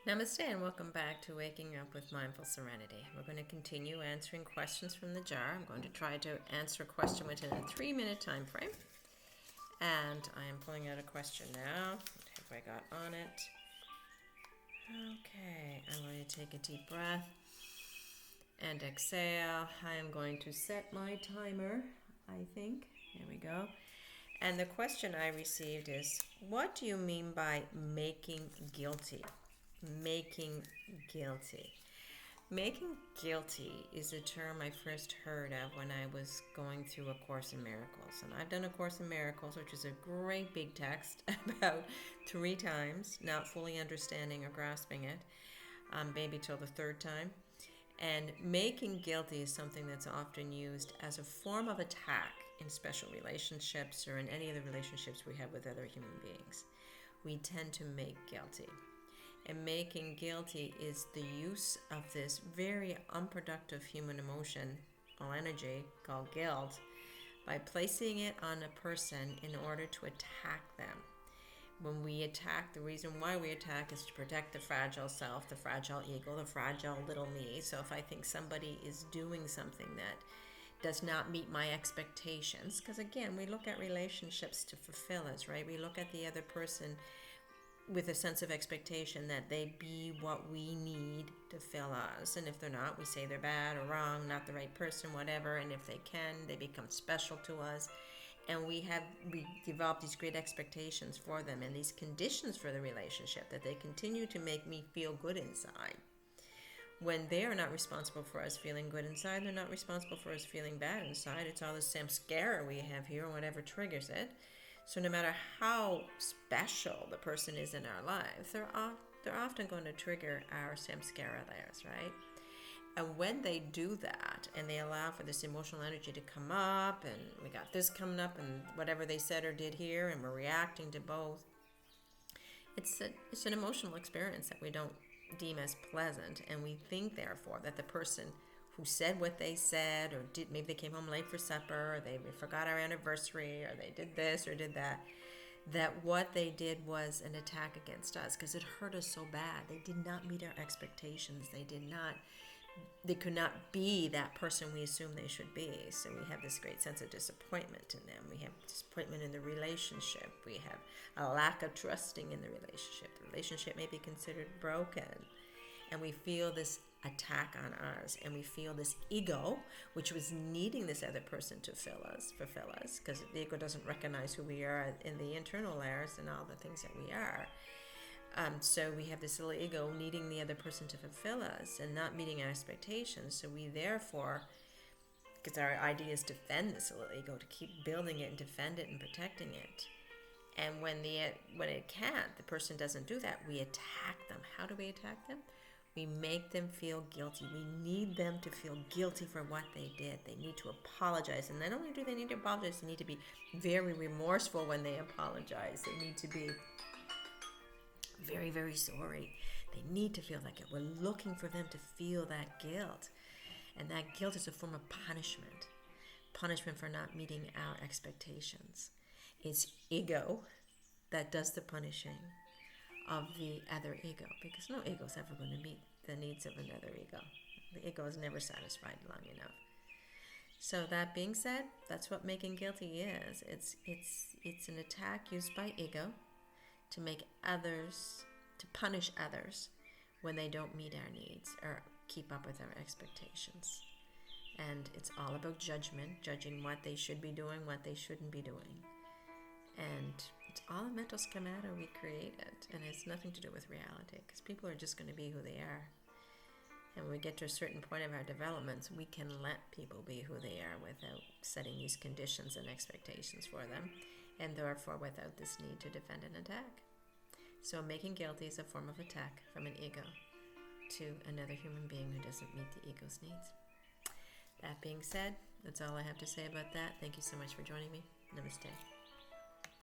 Namaste and welcome back to Waking Up with Mindful Serenity. We're going to continue answering questions from the jar. I'm going to try to answer a question within a 3-minute time frame. And I am pulling out a question now. What have I got on it? Okay, I'm going to take a deep breath and exhale. I am going to set my timer, I think. Here we go. And the question I received is, what do you mean by making guilty? Making guilty. Making guilty is a term I first heard of when I was going through A Course in Miracles. And I've done A Course in Miracles, which is a great big text, about 3 times, not fully understanding or grasping it, maybe till the 3rd time. And making guilty is something that's often used as a form of attack in special relationships or in any of the relationships we have with other human beings. We tend to make guilty. And making guilty is the use of this very unproductive human emotion or energy called guilt by placing it on a person in order to attack them. When we attack, the reason why we attack is to protect the fragile self, the fragile ego, the fragile little me. So if I think somebody is doing something that does not meet my expectations, because again, we look at relationships to fulfill us, right? We look at the other person with a sense of expectation that they be what we need to fill us. And if they're not, we say they're bad or wrong, not the right person, whatever. And if they can, they become special to us. And we develop these great expectations for them and these conditions for the relationship that they continue to make me feel good inside. When they are not responsible for us feeling good inside, they're not responsible for us feeling bad inside. It's all the samskara we have here, whatever triggers it. So no matter how special the person is in our life, they're often going to trigger our samskara layers, right? And when they do that and they allow for this emotional energy to come up, and we got this coming up and whatever they said or did here, and we're reacting to both, it's an emotional experience that we don't deem as pleasant. And we think, therefore, that the person who said what they said, or maybe they came home late for supper, or they forgot our anniversary, or they did this or did that, that what they did was an attack against us because it hurt us so bad. They did not meet our expectations. They could not be that person we assume they should be. So we have this great sense of disappointment in them. We have disappointment in the relationship. We have a lack of trusting in the relationship. The relationship may be considered broken. And we feel this attack on us, and we feel this ego, which was needing this other person to fulfill us, because the ego doesn't recognize who we are in the internal layers and all the things that we are. So we have this little ego needing the other person to fulfill us and not meeting our expectations. So we therefore, because our idea is to defend this little ego, to keep building it and defend it and protecting it. And when it can't, the person doesn't do that, we attack them. How do we attack them? We make them feel guilty. We need them to feel guilty for what they did. They need to apologize. And not only do they need to apologize, they need to be very remorseful when they apologize. They need to be very, very sorry. They need to feel that guilt. We're looking for them to feel that guilt. And that guilt is a form of punishment. Punishment for not meeting our expectations. It's ego that does the punishing of the other ego, because no ego is ever going to meet the needs of another ego. The ego is never satisfied long enough. So that being said, that's what making guilty is. It's an attack used by ego to make others, to punish others when they don't meet our needs or keep up with our expectations. And it's all about judgment, judging what they should be doing, what they shouldn't be doing. And it's all a mental schemata we created, and it's nothing to do with reality, because people are just going to be who they are. And when we get to a certain point of our developments, we can let people be who they are without setting these conditions and expectations for them, and therefore without this need to defend and attack. So making guilty is a form of attack from an ego to another human being who doesn't meet the ego's needs. That being said, that's all I have to say about that. Thank you so much for joining me. Namaste.